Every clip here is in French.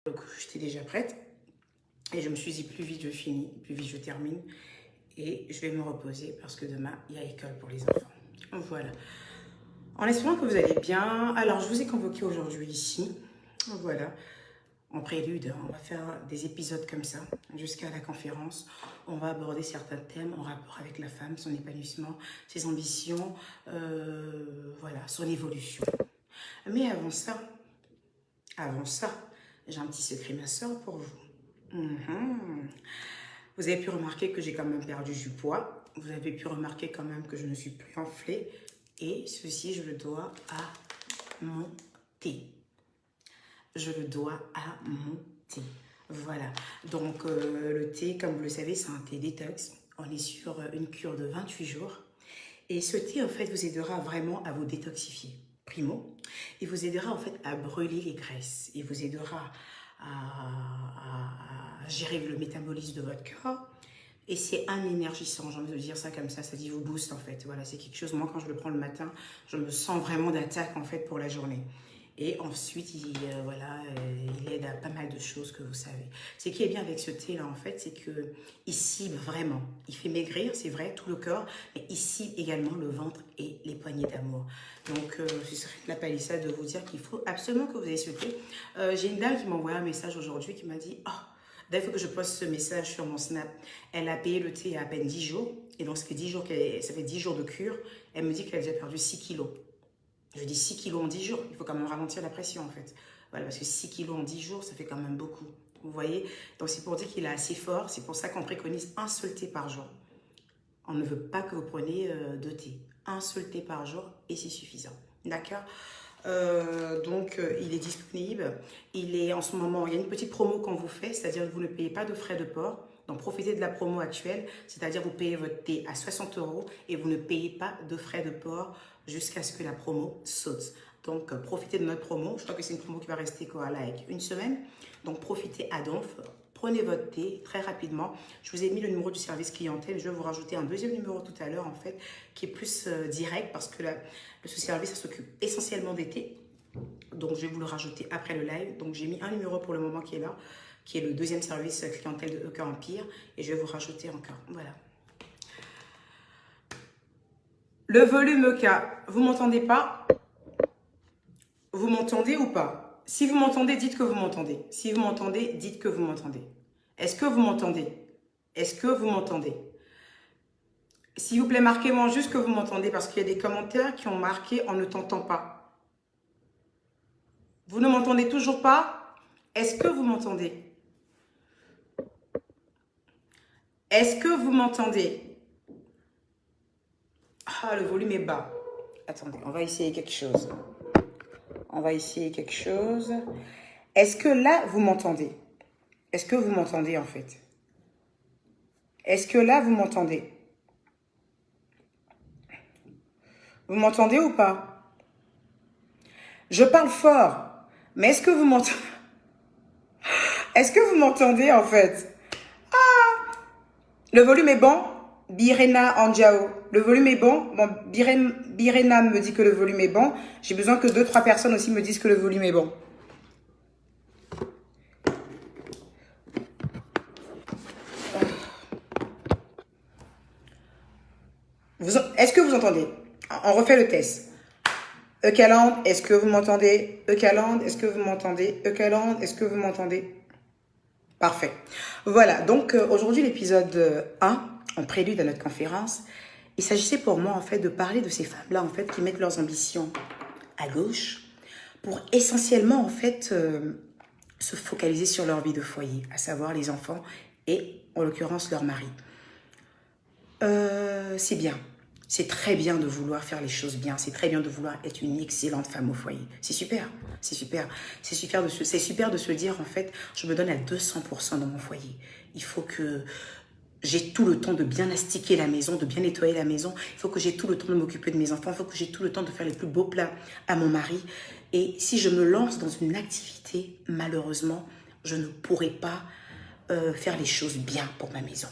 Donc, j'étais déjà prête. Et je me suis dit, plus vite je finis, plus vite je termine. Et je vais me reposer parce que demain, il y a école pour les enfants. Voilà. En espérant que vous allez bien. Alors, je vous ai convoqué aujourd'hui ici. Voilà. En prélude, on va faire des épisodes comme ça jusqu'à la conférence. On va aborder certains thèmes en rapport avec la femme, son épanouissement, ses ambitions, voilà, son évolution. Mais avant ça, j'ai un petit secret, ma soeur, pour vous. Vous avez pu remarquer que j'ai quand même perdu du poids. Vous avez pu remarquer quand même que je ne suis plus enflée. Et ceci, je le dois à mon thé. Je le dois à mon thé. Voilà. Donc, le thé, comme vous le savez, c'est un thé détox. On est sur une cure de 28 jours. Et ce thé, en fait, vous aidera vraiment à vous détoxifier. Primo. Il vous aidera, en fait, à brûler les graisses. Il vous aidera à gérer le métabolisme de votre corps. Et c'est un énergissant, j'ai envie de dire ça comme ça dit vous booste en fait. Voilà, c'est quelque chose, moi quand je le prends le matin, je me sens vraiment d'attaque en fait pour la journée. Et ensuite, il aide à pas mal de choses que vous savez. Ce qui est bien avec ce thé-là, en fait, c'est qu'il cible vraiment. Il fait maigrir, c'est vrai, tout le corps, mais il cible également le ventre et les poignées d'amour. Donc, je serais de la palissade de vous dire qu'il faut absolument que vous ayez ce thé. J'ai une dame qui m'a envoyé un message aujourd'hui qui m'a dit « Oh, dès que je poste ce message sur mon Snap, elle a payé le thé il y a à peine 10 jours. Et donc, ça fait 10 jours de cure. Elle me dit qu'elle a déjà perdu 6 kilos. Je dis 6 kilos en 10 jours. Il faut quand même ralentir la pression, en fait. Voilà, parce que 6 kilos en 10 jours, ça fait quand même beaucoup. Vous voyez? Donc, c'est pour dire qu'il est assez fort. C'est pour ça qu'on préconise un seul thé par jour. On ne veut pas que vous preniez 2 thés. Un seul thé par jour et c'est suffisant. D'accord? Il est disponible. Il est en ce moment, il y a une petite promo qu'on vous fait, c'est-à-dire que vous ne payez pas de frais de port. Donc, profitez de la promo actuelle, c'est-à-dire vous payez votre thé à 60 € et vous ne payez pas de frais de port jusqu'à ce que la promo saute. Donc, profitez de notre promo. Je crois que c'est une promo qui va rester quoi, là, avec une semaine. Donc, profitez à donf. Prenez votre thé très rapidement. Je vous ai mis le numéro du service clientèle. Je vais vous rajouter un deuxième numéro tout à l'heure, en fait, qui est plus direct parce que ce service s'occupe essentiellement des thés. Donc, je vais vous le rajouter après le live. Donc, j'ai mis un numéro pour le moment qui est là, qui est le deuxième service clientèle de EK Empire. Et je vais vous rajouter encore. Voilà. Le volume EK, vous m'entendez pas? Vous m'entendez ou pas? Si vous m'entendez, dites que vous m'entendez. Si vous m'entendez, dites que vous m'entendez. Est-ce que vous m'entendez? Est-ce que vous m'entendez? S'il vous plaît, marquez-moi juste que vous m'entendez parce qu'il y a des commentaires qui ont marqué « On ne t'entend pas ». Vous ne m'entendez toujours pas? Est-ce que vous m'entendez? Est-ce que vous m'entendez? Ah, le volume est bas. Attendez, on va essayer quelque chose. On va essayer quelque chose. Est-ce que là, vous m'entendez? Est-ce que vous m'entendez en fait? Est-ce que là, vous m'entendez? Vous m'entendez ou pas? Je parle fort, mais est-ce que vous m'entendez? Est-ce que vous m'entendez en fait? Ah! Le volume est bon? Birena Anjao. Le volume est bon? Bon, Birena me dit que le volume est bon. J'ai besoin que 2-3 personnes aussi me disent que le volume est bon. Est-ce que vous entendez? On refait le test. Eucaland, est-ce que vous m'entendez? Eucaland, est-ce que vous m'entendez? Eucaland, est-ce que vous m'entendez? Parfait. Voilà, donc aujourd'hui l'épisode 1, en prélude à notre conférence, il s'agissait pour moi en fait de parler de ces femmes-là en fait qui mettent leurs ambitions à gauche pour essentiellement en fait se focaliser sur leur vie de foyer, à savoir les enfants et en l'occurrence leur mari. C'est bien. C'est très bien de vouloir faire les choses bien. C'est très bien de vouloir être une excellente femme au foyer. C'est super. C'est super. C'est super de se dire, en fait, je me donne à 200% dans mon foyer. Il faut que j'ai tout le temps de bien astiquer la maison, de bien nettoyer la maison. Il faut que j'ai tout le temps de m'occuper de mes enfants. Il faut que j'ai tout le temps de faire les plus beaux plats à mon mari. Et si je me lance dans une activité, malheureusement, je ne pourrai pas faire les choses bien pour ma maison.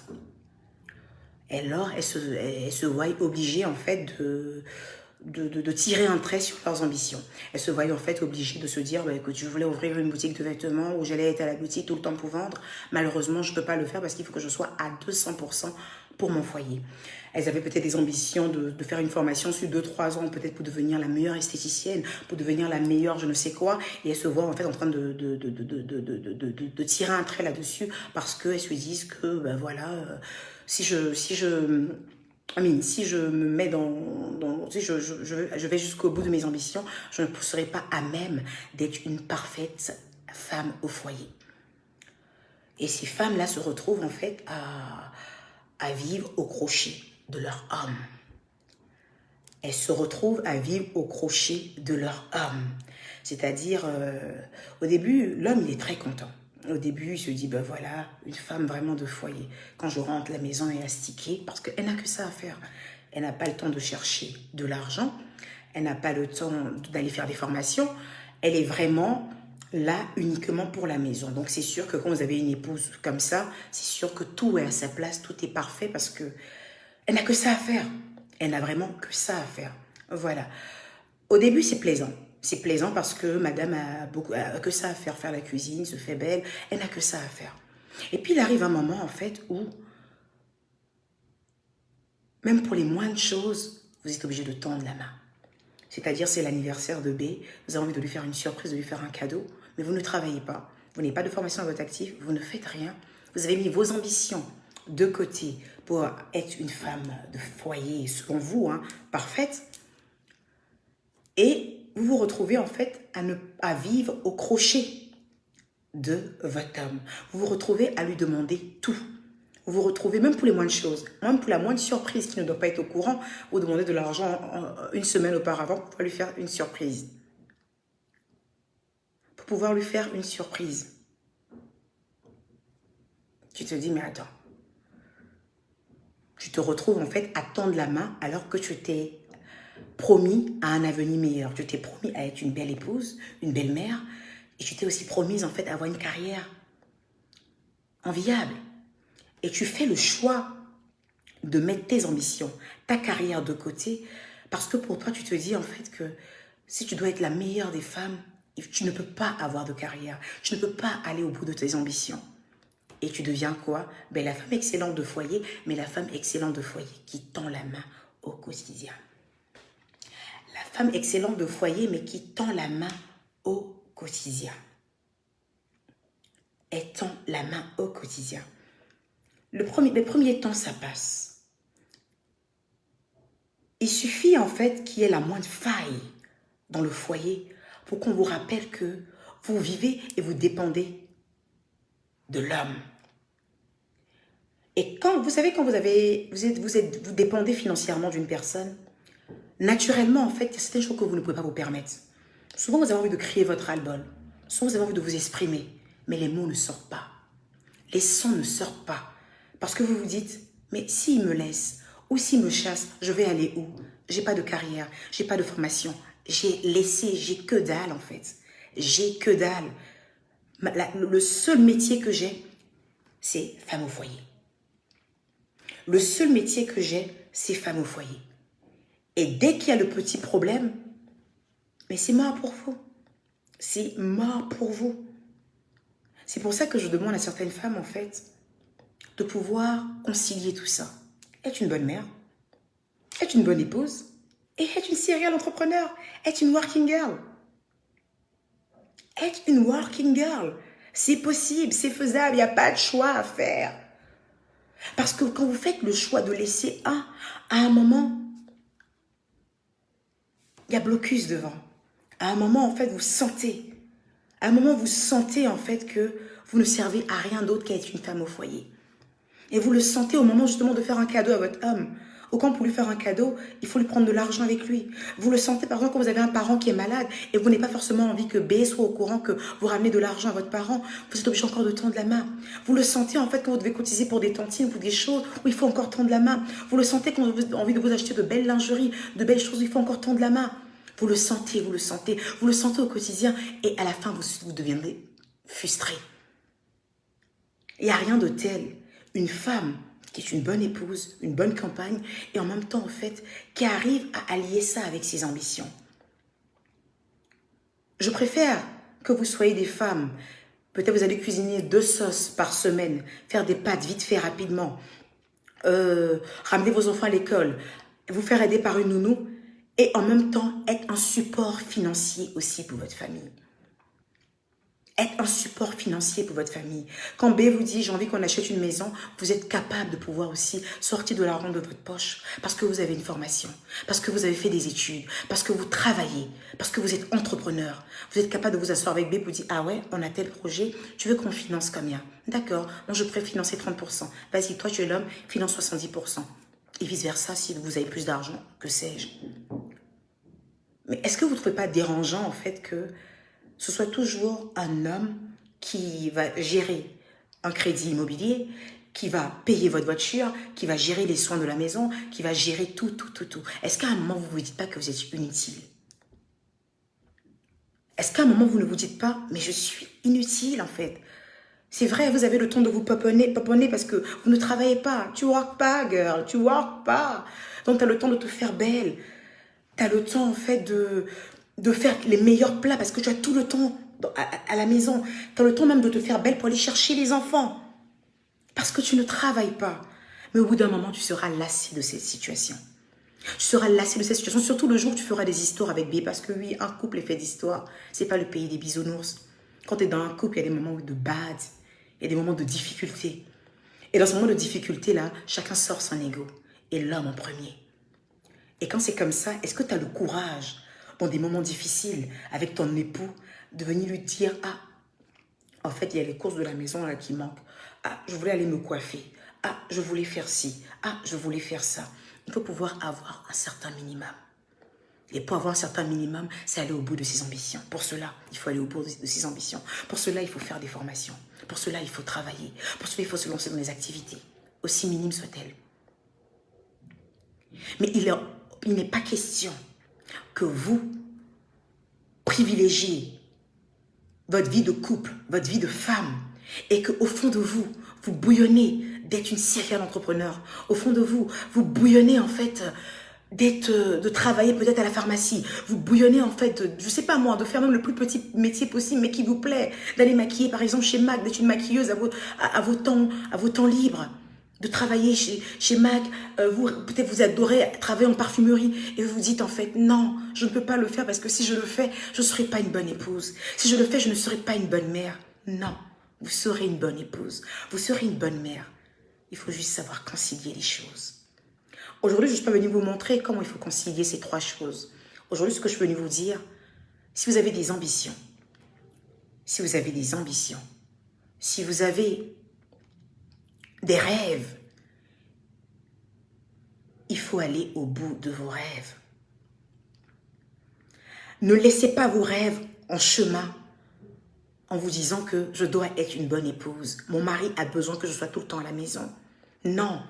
Et alors, elle se voit obligée, en fait, de tirer un trait sur leurs ambitions. Elles se voyaient en fait obligées de se dire bah, écoute, je voulais ouvrir une boutique de vêtements où j'allais être à la boutique tout le temps pour vendre. Malheureusement, je ne peux pas le faire parce qu'il faut que je sois à 200% pour mon foyer. Elles avaient peut-être des ambitions de faire une formation sur 2-3 ans, peut-être pour devenir la meilleure esthéticienne, pour devenir la meilleure je ne sais quoi. Et elles se voient en fait en train de tirer un trait là-dessus parce qu'elles se disent que ben voilà, si je me mets si je vais jusqu'au bout de mes ambitions, je ne serai pas à même d'être une parfaite femme au foyer. Et ces femmes-là se retrouvent en fait à vivre au crochet de leur homme. Elles se retrouvent à vivre au crochet de leur homme. C'est-à-dire, au début, l'homme, il est très content. Au début, il se dit, ben voilà, une femme vraiment de foyer. Quand je rentre, la maison est astiquée, parce qu'elle n'a que ça à faire. Elle n'a pas le temps de chercher de l'argent. Elle n'a pas le temps d'aller faire des formations. Elle est vraiment là uniquement pour la maison. Donc, c'est sûr que quand vous avez une épouse comme ça, c'est sûr que tout est à sa place, tout est parfait, parce que elle n'a que ça à faire. Elle n'a vraiment que ça à faire. Voilà. Au début, c'est plaisant. C'est plaisant parce que madame a que ça à faire, faire la cuisine, se fait belle. Elle n'a que ça à faire. Et puis, il arrive un moment, en fait, où, même pour les moindres choses, vous êtes obligé de tendre la main. C'est-à-dire, c'est l'anniversaire de B, vous avez envie de lui faire une surprise, de lui faire un cadeau, mais vous ne travaillez pas. Vous n'avez pas de formation à votre actif, vous ne faites rien. Vous avez mis vos ambitions de côté pour être une femme de foyer, selon vous, hein, parfaite. Et vous vous retrouvez en fait à vivre au crochet de votre homme. Vous vous retrouvez à lui demander tout. Vous vous retrouvez, même pour les moindres choses, même pour la moindre surprise qui ne doit pas être au courant, vous demandez de l'argent une semaine auparavant pour pouvoir lui faire une surprise. Pour pouvoir lui faire une surprise. Tu te dis, mais attends. Tu te retrouves en fait à tendre la main alors que tu t'es promis à un avenir meilleur. Tu t'es promis à être une belle épouse, une belle mère, et tu t'es aussi promise en fait à avoir une carrière enviable. Et tu fais le choix de mettre tes ambitions, ta carrière de côté, parce que pour toi, tu te dis en fait que si tu dois être la meilleure des femmes, tu ne peux pas avoir de carrière, tu ne peux pas aller au bout de tes ambitions. Et tu deviens quoi? Ben, la femme excellente de foyer, mais la femme excellente de foyer qui tend la main au quotidien. La femme excellente de foyer, mais qui tend la main au quotidien. Elle tend la main au quotidien. Les premiers temps, ça passe. Il suffit en fait qu'il y ait la moindre faille dans le foyer pour qu'on vous rappelle que vous vivez et vous dépendez de l'homme. Et quand vous savez, quand vous dépendez financièrement d'une personne, naturellement, en fait, il y a certaines choses que vous ne pouvez pas vous permettre. Souvent, vous avez envie de crier votre ras-le-bol. Souvent, vous avez envie de vous exprimer. Mais les mots ne sortent pas. Les sons ne sortent pas. Parce que vous vous dites, mais s'il me laisse ou s'il me chasse, je vais aller où? J'ai pas de carrière, j'ai pas de formation. J'ai que dalle, en fait. J'ai que dalle. Le seul métier que j'ai, c'est femme au foyer. Le seul métier que j'ai, c'est femme au foyer. Et dès qu'il y a le petit problème, mais c'est mort pour vous. C'est mort pour vous. C'est pour ça que je demande à certaines femmes, en fait, de pouvoir concilier tout ça. Être une bonne mère, être une bonne épouse, et être une serial entrepreneur, être une working girl. Être une working girl. C'est possible, c'est faisable, il n'y a pas de choix à faire. Parce que quand vous faites le choix de laisser à un moment, il y a blocus devant. À un moment, en fait, vous sentez. À un moment, vous sentez, en fait, que vous ne servez à rien d'autre qu'à être une femme au foyer. Et vous le sentez au moment, justement, de faire un cadeau à votre homme. Ou quand pour lui faire un cadeau, il faut lui prendre de l'argent avec lui. Vous le sentez, par exemple, quand vous avez un parent qui est malade et vous n'avez pas forcément envie que B soit au courant que vous ramenez de l'argent à votre parent, vous êtes obligé encore de tendre la main. Vous le sentez, en fait, quand vous devez cotiser pour des tantines ou des choses où il faut encore tendre la main. Vous le sentez quand vous avez envie de vous acheter de belles lingeries, de belles choses où il faut encore tendre la main. Vous le sentez, vous le sentez. Vous le sentez au quotidien et à la fin, vous deviendrez frustré. Il n'y a rien de tel. Une femme qui est une bonne épouse, une bonne compagne, et en même temps, en fait, qui arrive à allier ça avec ses ambitions. Je préfère que vous soyez des femmes. Peut-être vous allez cuisiner 2 sauces par semaine, faire des pâtes vite fait, rapidement, ramener vos enfants à l'école, vous faire aider par une nounou, et en même temps, être un support financier aussi pour votre famille. Être un support financier pour votre famille. Quand B vous dit, j'ai envie qu'on achète une maison, vous êtes capable de pouvoir aussi sortir de l'argent de votre poche parce que vous avez une formation, parce que vous avez fait des études, parce que vous travaillez, parce que vous êtes entrepreneur. Vous êtes capable de vous asseoir avec B pour dire, ah ouais, on a tel projet, tu veux qu'on finance combien? D'accord, moi je préfère financer 30%. Vas-y, toi tu es l'homme, finance 70%. Et vice-versa si vous avez plus d'argent, que sais-je. Mais est-ce que vous ne trouvez pas dérangeant en fait que ce soit toujours un homme qui va gérer un crédit immobilier, qui va payer votre voiture, qui va gérer les soins de la maison, qui va gérer tout. Est-ce qu'à un moment, vous ne vous dites pas que vous êtes inutile? Est-ce qu'à un moment, vous ne vous dites pas, mais je suis inutile en fait? C'est vrai, vous avez le temps de vous paponner parce que vous ne travaillez pas. Tu work pas, girl, tu work pas. Donc, tu as le temps de te faire belle. Tu as le temps, en fait, de faire les meilleurs plats parce que tu as tout le temps à la maison. Tu as le temps même de te faire belle pour aller chercher les enfants. Parce que tu ne travailles pas. Mais au bout d'un moment, tu seras lassé de cette situation. Tu seras lassé de cette situation, surtout le jour où tu feras des histoires avec B. Parce que oui, un couple est fait d'histoires. C'est pas le pays des bisounours. Quand tu es dans un couple, il y a des moments de bad. Il y a des moments de difficulté. Et dans ce moment de difficulté-là, chacun sort son ego. Et l'homme en premier. Et quand c'est comme ça, est-ce que tu as le courage, dans des moments difficiles, avec ton époux, de venir lui dire, ah, en fait, il y a les courses de la maison là qui manquent. Ah, je voulais aller me coiffer. Ah, je voulais faire ci. Ah, je voulais faire ça. Il faut pouvoir avoir un certain minimum. Et pour avoir un certain minimum, c'est aller au bout de ses ambitions. Pour cela, il faut aller au bout de ses ambitions. Pour cela, il faut faire des formations. Pour cela, il faut travailler. Pour cela, il faut se lancer dans des activités, aussi minimes soient-elles. Mais il n'est pas question que vous privilégiez votre vie de couple, votre vie de femme, et qu'au fond de vous, vous bouillonnez d'être une serial entrepreneur. Au fond de vous, vous bouillonnez en fait de travailler peut-être à la pharmacie. Vous bouillonnez en fait, je sais pas moi, de faire même le plus petit métier possible, mais qui vous plaît. D'aller maquiller par exemple chez MAC, d'être une maquilleuse à vos temps libres. De travailler chez MAC, peut-être vous adorez travailler en parfumerie et vous vous dites en fait non, je ne peux pas le faire parce que si je le fais, je ne serai pas une bonne épouse. Si je le fais, je ne serai pas une bonne mère. Non, vous serez une bonne épouse, vous serez une bonne mère. Il faut juste savoir concilier les choses. Aujourd'hui, je suis pas venue vous montrer comment il faut concilier ces 3 choses. Aujourd'hui, ce que je suis venue vous dire, si vous avez des ambitions, si vous avez des des rêves, il faut aller au bout de vos rêves. Ne laissez pas vos rêves en chemin en vous disant que je dois être une bonne épouse. Mon mari a besoin que je sois tout le temps à la maison. Non,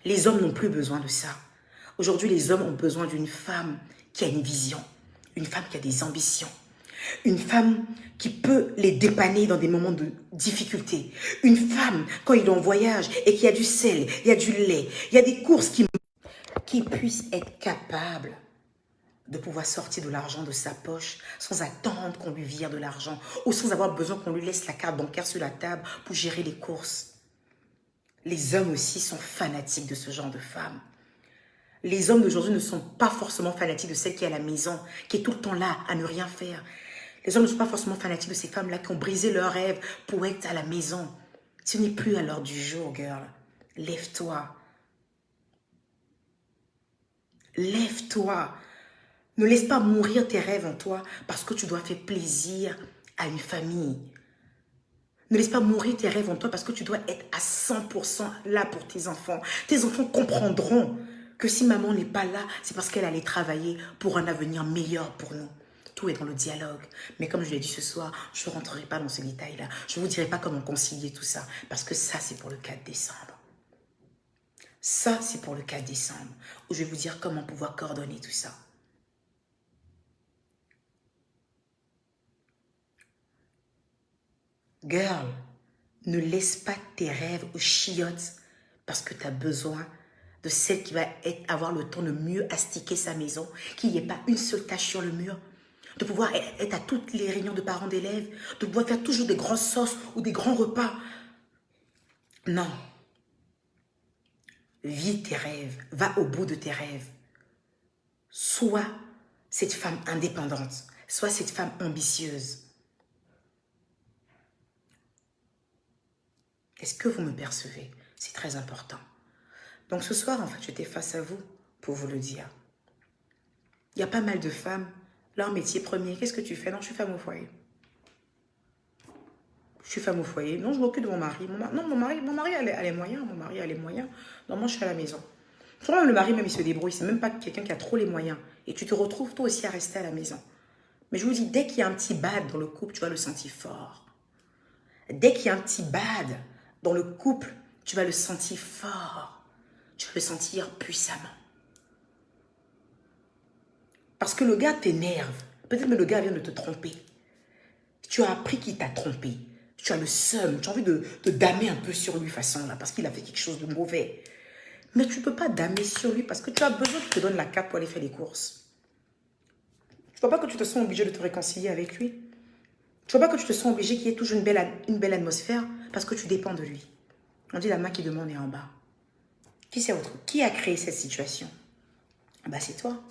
les hommes n'ont plus besoin de ça. Aujourd'hui, les hommes ont besoin d'une femme qui a une vision, une femme qui a des ambitions, une femme qui peut les dépanner dans des moments de difficulté, une femme, quand il est en voyage et qu'il y a du sel, il y a du lait, il y a des courses qui puissent être capables de pouvoir sortir de l'argent de sa poche sans attendre qu'on lui vire de l'argent ou sans avoir besoin qu'on lui laisse la carte bancaire sur la table pour gérer les courses. Les hommes aussi sont fanatiques de ce genre de femmes. Les hommes d'aujourd'hui ne sont pas forcément fanatiques de celle qui est à la maison, qui est tout le temps là à ne rien faire. Les hommes ne sont pas forcément fanatiques de ces femmes-là qui ont brisé leurs rêves pour être à la maison. Ce n'est plus à l'heure du jour, girl. Lève-toi. Lève-toi. Ne laisse pas mourir tes rêves en toi parce que tu dois faire plaisir à une famille. Ne laisse pas mourir tes rêves en toi parce que tu dois être à 100% là pour tes enfants. Tes enfants comprendront que si maman n'est pas là, c'est parce qu'elle allait travailler pour un avenir meilleur pour nous. Tout est dans le dialogue. Mais comme je l'ai dit ce soir, je ne rentrerai pas dans ce détail-là. Je ne vous dirai pas comment concilier tout ça parce que ça, c'est pour le 4 décembre. Ça, c'est pour le 4 décembre où je vais vous dire comment pouvoir coordonner tout ça. Girl, ne laisse pas tes rêves aux chiottes Parce que tu as besoin de celle qui va avoir le temps de mieux astiquer sa maison, qu'il n'y ait pas une seule tache sur le mur, de pouvoir être à toutes les réunions de parents d'élèves, de pouvoir faire toujours des grandes sauces ou des grands repas. Non. Vis tes rêves, va au bout de tes rêves. Sois cette femme indépendante, sois cette femme ambitieuse. Est-ce que vous me percevez? C'est très important. Donc ce soir, en fait, j'étais face à vous pour vous le dire. Il y a pas mal de femmes, leur métier premier, qu'est-ce que tu fais? Non, je suis femme au foyer. Je suis femme au foyer. Non, je m'occupe de mon mari. Non, mon mari a les moyens. Mon mari a les moyens. Non, moi, je suis à la maison. Souvent, le mari, même, il se débrouille. C'est même pas quelqu'un qui a trop les moyens. Et tu te retrouves, toi aussi, à rester à la maison. Mais je vous dis, dès qu'il y a un petit bad dans le couple, tu vas le sentir fort. Dès qu'il y a un petit bad dans le couple, tu vas le sentir fort. Tu vas le sentir puissamment. Parce que le gars t'énerve. Peut-être que le gars vient de te tromper. Tu as appris qu'il t'a trompé. Tu as le seum. Tu as envie de damer un peu sur lui façon là, parce qu'il a fait quelque chose de mauvais. Mais tu ne peux pas damer sur lui parce que tu as besoin qu'il te donne la carte pour aller faire les courses. Tu ne vois pas que tu te sens obligé de te réconcilier avec lui. Tu ne vois pas que tu te sens obligé qu'il y ait toujours une belle atmosphère parce que tu dépends de lui. On dit la main qui demande est en bas. Qui a créé cette situation? Bah c'est toi.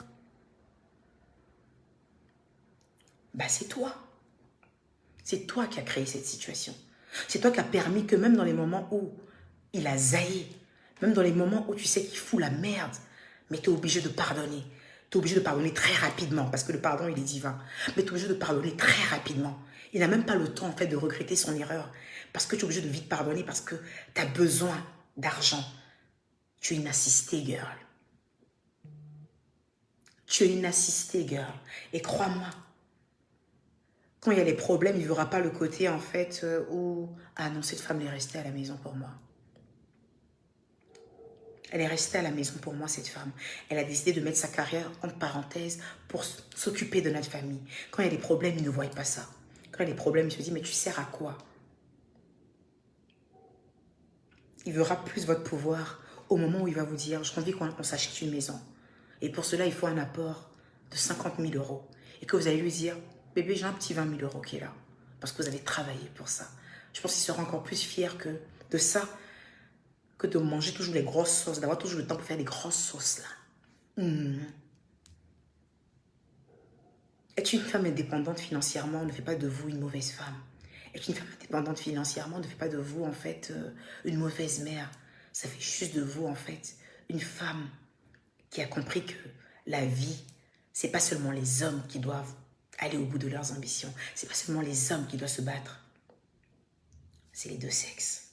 Bah c'est toi. C'est toi qui as créé cette situation. C'est toi qui as permis que même dans les moments où il a zaï, même dans les moments où tu sais qu'il fout la merde, mais tu es obligé de pardonner. Tu es obligé de pardonner très rapidement, parce que le pardon, il est divin. Mais tu es obligé de pardonner très rapidement. Il n'a même pas le temps, en fait, de regretter son erreur. Parce que tu es obligé de vite pardonner, parce que tu as besoin d'argent. Tu es une assistée, girl. Tu es une assistée, girl. Et crois-moi, quand il y a les problèmes, il n'y aura pas le côté, en fait, où... Ah non, cette femme est restée à la maison pour moi. Elle est restée à la maison pour moi, cette femme. Elle a décidé de mettre sa carrière entre parenthèses pour s'occuper de notre famille. Quand il y a des problèmes, il ne voit pas ça. Quand il y a des problèmes, il se dit, mais tu sers à quoi? Il verra plus votre pouvoir au moment où il va vous dire, j'ai envie qu'on s'achète une maison. Et pour cela, il faut un apport de 50 000 euros. Et que vous allez lui dire, bébé, j'ai un petit 20 000 euros qui est là. Parce que vous avez travaillé pour ça. Je pense qu'il sera encore plus fier de ça que de manger toujours les grosses sauces, d'avoir toujours le temps pour faire les grosses sauces là. Être une femme indépendante financièrement ne fait pas de vous une mauvaise femme. Être une femme indépendante financièrement ne fait pas de vous en fait une mauvaise mère. Ça fait juste de vous en fait une femme qui a compris que la vie, c'est pas seulement les hommes qui doivent aller au bout de leurs ambitions. C'est pas seulement les hommes qui doivent se battre. C'est les deux sexes.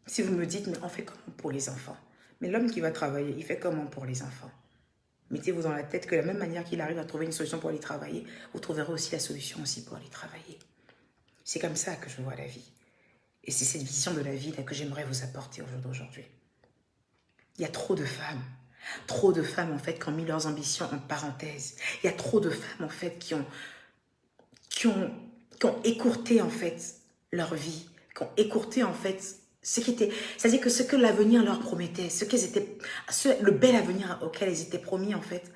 Si vous me dites, mais on fait comment pour les enfants? Mais l'homme qui va travailler, il fait comment pour les enfants? Mettez-vous dans la tête que de la même manière qu'il arrive à trouver une solution pour aller travailler, vous trouverez aussi la solution aussi pour aller travailler. C'est comme ça que je vois la vie. Et c'est cette vision de la vie là que j'aimerais vous apporter au jour d'aujourd'hui. Il y a trop de femmes en fait qui ont mis leurs ambitions en parenthèse. Il y a trop de femmes en fait qui ont écourté en fait leur vie, qui ont écourté en fait ce qui était, c'est-à-dire que ce que l'avenir leur promettait, le bel avenir auquel elles étaient promis en fait,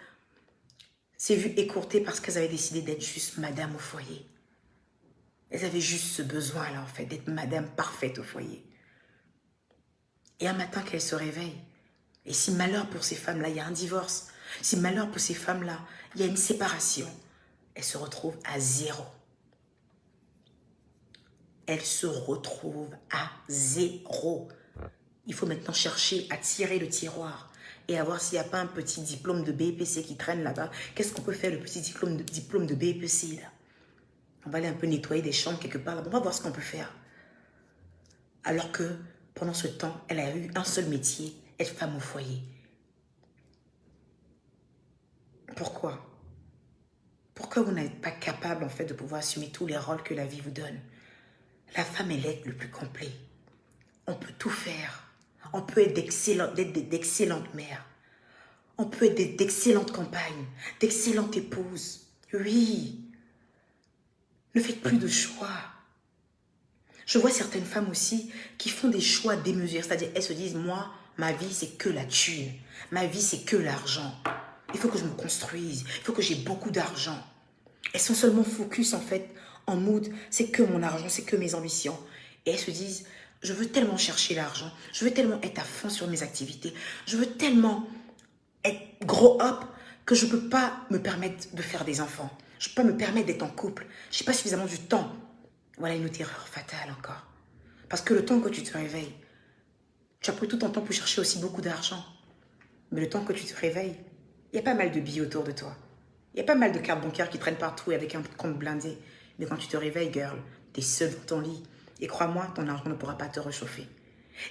s'est vu écourté parce qu'elles avaient décidé d'être juste madame au foyer. Elles avaient juste ce besoin-là en fait, d'être madame parfaite au foyer. Et un matin qu'elles se réveillent, et si malheur pour ces femmes-là, il y a un divorce, si malheur pour ces femmes-là, il y a une séparation, elles se retrouvent à zéro. Elle se retrouve à zéro. Il faut maintenant chercher à tirer le tiroir et à voir s'il n'y a pas un petit diplôme de BEPC qui traîne là-bas. Qu'est-ce qu'on peut faire, le petit diplôme de BEPC là? On va aller un peu nettoyer des chambres quelque part. On va voir ce qu'on peut faire. Alors que pendant ce temps, elle a eu un seul métier, être femme au foyer. Pourquoi? Pourquoi vous n'êtes pas capable en fait de pouvoir assumer tous les rôles que la vie vous donne? La femme est l'être le plus complet. On peut tout faire. On peut être d'excellentes mères. On peut être d'excellentes compagnes, d'excellentes épouses. Oui. Ne faites plus de choix. Je vois certaines femmes aussi qui font des choix démesurés. C'est-à-dire, elles se disent, moi, ma vie, c'est que la thune. Ma vie, c'est que l'argent. Il faut que je me construise. Il faut que j'ai beaucoup d'argent. Elles sont seulement focus, en fait, en mood. C'est que mon argent, c'est que mes ambitions. Et elles se disent, je veux tellement chercher l'argent. Je veux tellement être à fond sur mes activités. Je veux tellement être grow up que je ne peux pas me permettre de faire des enfants. Je ne peux pas me permettre d'être en couple. Je n'ai pas suffisamment du temps. Voilà une autre erreur fatale encore. Parce que le temps que tu te réveilles, tu as pris tout ton temps pour chercher aussi beaucoup d'argent. Mais le temps que tu te réveilles, il y a pas mal de billets autour de toi. Il y a pas mal de cartes bancaires qui traînent partout avec un compte blindé. Mais quand tu te réveilles, girl, tu es seule dans ton lit. Et crois-moi, ton argent ne pourra pas te réchauffer.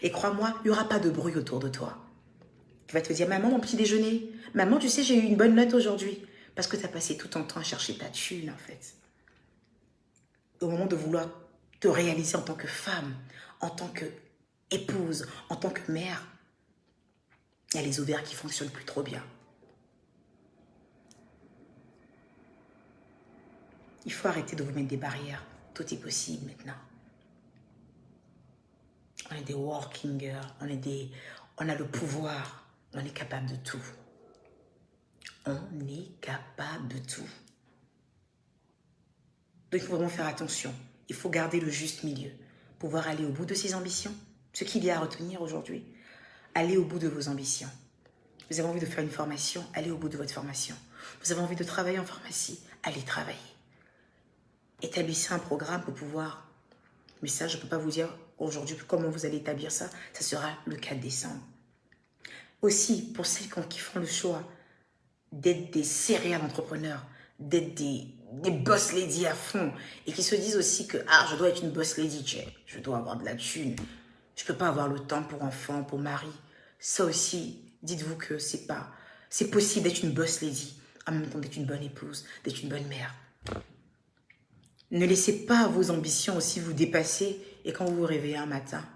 Et crois-moi, il n'y aura pas de bruit autour de toi. Tu vas te dire, maman, mon petit déjeuner. Maman, tu sais, j'ai eu une bonne note aujourd'hui. Parce que tu as passé tout ton temps à chercher ta thune, en fait. Au moment de vouloir te réaliser en tant que femme, en tant qu'épouse, en tant que mère, il y a les ovaires qui fonctionnent plus trop bien. Il faut arrêter de vous mettre des barrières. Tout est possible maintenant. On est des working girls, on a le pouvoir, on est capable de tout. On est capable de tout. Donc il faut vraiment faire attention. Il faut garder le juste milieu. Pouvoir aller au bout de ses ambitions. Ce qu'il y a à retenir aujourd'hui. Allez au bout de vos ambitions. Vous avez envie de faire une formation, allez au bout de votre formation. Vous avez envie de travailler en pharmacie, allez travailler. Établissez un programme pour pouvoir... Mais ça, je ne peux pas vous dire aujourd'hui comment vous allez établir ça. Ça sera le 4 décembre. Aussi, pour celles qui font le choix d'être des serial entrepreneurs, d'être des boss lady à fond, et qui se disent aussi que je dois être une boss lady, je dois avoir de la thune, je ne peux pas avoir le temps pour enfants, pour mari. Ça aussi, dites-vous que c'est possible d'être une boss lady, en même temps d'être une bonne épouse, d'être une bonne mère. Ne laissez pas vos ambitions aussi vous dépasser, et quand vous vous réveillez un matin,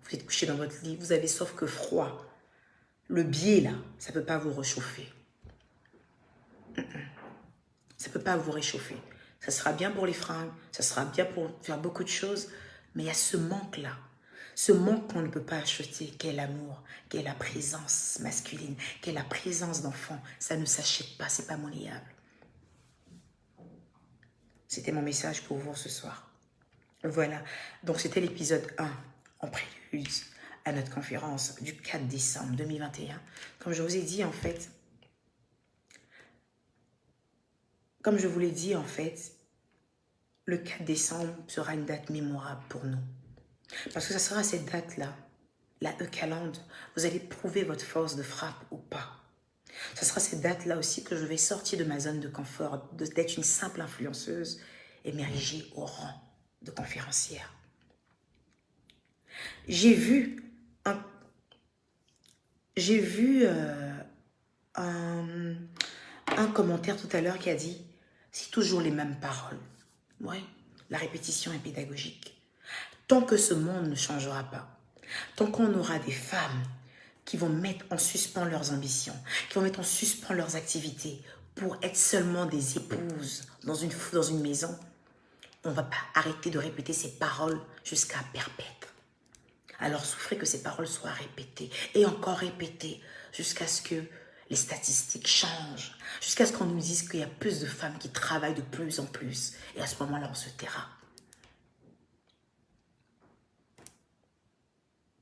vous êtes couché dans votre lit, vous avez sauf que froid. Le biais là, ça ne peut pas vous réchauffer. Ça ne peut pas vous réchauffer. Ça sera bien pour les fringues, ça sera bien pour faire beaucoup de choses, mais il y a ce manque-là. Ce manque qu'on ne peut pas acheter, qu'est l'amour, qu'est la présence masculine, qu'est la présence d'enfant. Ça ne s'achète pas, c'est pas monnayable. C'était mon message pour vous ce soir. Voilà, donc c'était l'épisode 1 en prélude à notre conférence du 4 décembre 2021. Comme je vous ai dit, en fait, comme je vous l'ai dit, en fait, le 4 décembre sera une date mémorable pour nous. Parce que ça sera cette date-là, la E-Calende, vous allez prouver votre force de frappe ou pas. Ça sera cette date-là aussi que je vais sortir de ma zone de confort, d'être une simple influenceuse et m'ériger au rang de conférencière. J'ai vu un commentaire tout à l'heure qui a dit « C'est toujours les mêmes paroles. » Oui, la répétition est pédagogique. Tant que ce monde ne changera pas, tant qu'on aura des femmes qui vont mettre en suspens leurs ambitions, qui vont mettre en suspens leurs activités pour être seulement des épouses dans une maison, on ne va pas arrêter de répéter ces paroles jusqu'à perpète. Alors souffrez que ces paroles soient répétées et encore répétées jusqu'à ce que les statistiques changent, jusqu'à ce qu'on nous dise qu'il y a plus de femmes qui travaillent de plus en plus. Et à ce moment-là, on se taira.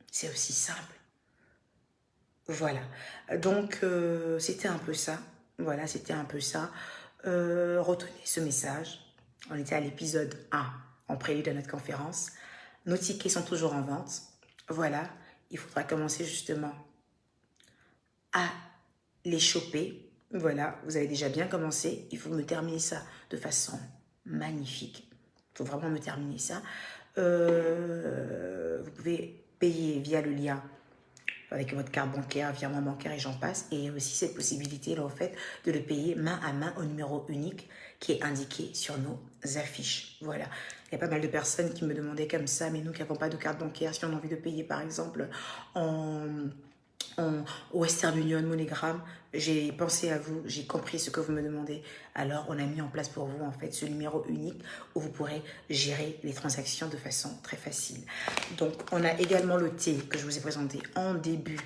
C'est aussi simple. Voilà. Donc, c'était un peu ça. Voilà, c'était un peu ça. Retenez ce message. On était à l'épisode 1, en prélude à notre conférence. Nos tickets sont toujours en vente. Voilà. Il faudra commencer justement à les choper. Voilà. Vous avez déjà bien commencé. Il faut me terminer ça de façon magnifique. Il faut vraiment me terminer ça. Vous pouvez payer via le lien avec votre carte bancaire, virement bancaire et j'en passe. Et il y a aussi cette possibilité-là, en fait, de le payer main à main au numéro unique qui est indiqué sur nos affiches. Voilà. Il y a pas mal de personnes qui me demandaient comme ça, mais nous qui n'avons pas de carte bancaire, si on a envie de payer, par exemple, en en Western Union, MoneyGram. J'ai pensé à vous, j'ai compris ce que vous me demandez. Alors, on a mis en place pour vous, en fait, ce numéro unique où vous pourrez gérer les transactions de façon très facile. Donc, on a également le thé que je vous ai présenté en début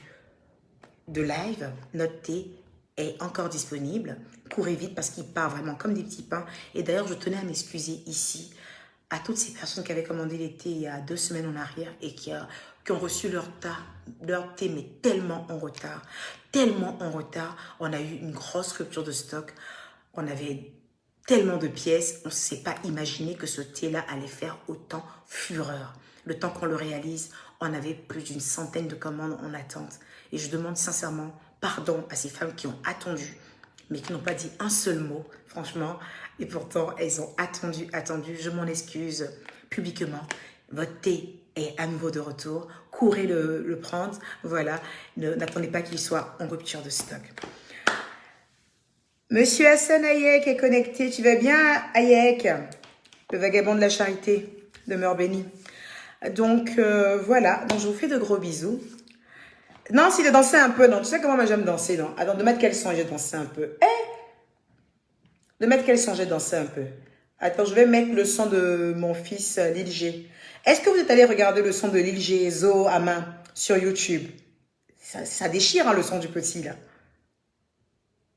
de live. Notre thé est encore disponible. Courez vite parce qu'il part vraiment comme des petits pains. Et d'ailleurs, je tenais à m'excuser ici à toutes ces personnes qui avaient commandé les thés il y a 2 semaines en arrière et qui ont reçu leur thé, mais tellement en retard. Tellement en retard. On a eu une grosse rupture de stock. On avait tellement de pièces. On ne s'est pas imaginé que ce thé-là allait faire autant fureur. Le temps qu'on le réalise, on avait plus d'une centaine de commandes en attente. Et je demande sincèrement pardon à ces femmes qui ont attendu, mais qui n'ont pas dit un seul mot, franchement. Et pourtant, elles ont attendu. Je m'en excuse publiquement. Votre thé est à nouveau de retour. Courez le prendre. Voilà. N'attendez pas qu'il soit en rupture de stock. Monsieur Hassan Hayek est connecté. Tu vas bien, Hayek? Le vagabond de la charité. Demeure béni. Donc, voilà. Donc, je vous fais de gros bisous. Non, si de danser un peu, non. Tu sais comment moi j'aime danser, non? Attends, de mettre quel son j'ai dansé un peu. De mettre quel son j'ai dansé un peu. Attends, je vais mettre le son de mon fils Lil G. Est-ce que vous êtes allé regarder le son de Lil G, Zo à main, sur YouTube? Ça déchire, hein, le son du petit, là.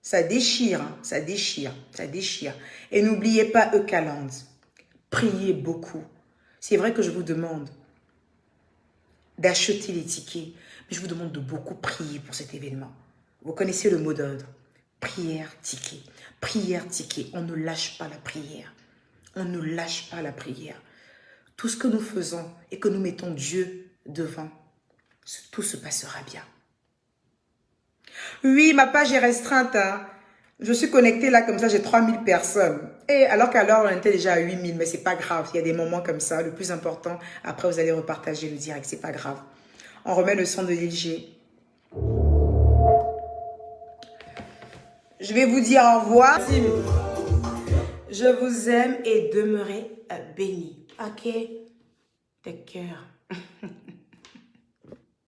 Ça déchire, hein, ça déchire, ça déchire. Et n'oubliez pas Eucaland. Priez beaucoup. C'est vrai que je vous demande d'acheter les tickets, mais je vous demande de beaucoup prier pour cet événement. Vous connaissez le mot d'ordre. Prière, ticket. Prière, ticket. On ne lâche pas la prière. On ne lâche pas la prière. Tout ce que nous faisons et que nous mettons Dieu devant, tout se passera bien. Oui, ma page est restreinte. Hein. Je suis connectée là comme ça, j'ai 3000 personnes. Et alors qu'à l'heure, on était déjà à 8000, mais c'est pas grave. Il y a des moments comme ça. Le plus important, après, vous allez repartager le direct. C'est pas grave. On remet le son de Lil G. Je vais vous dire au revoir. Je vous aime et demeurez bénis. Ok? De cœur.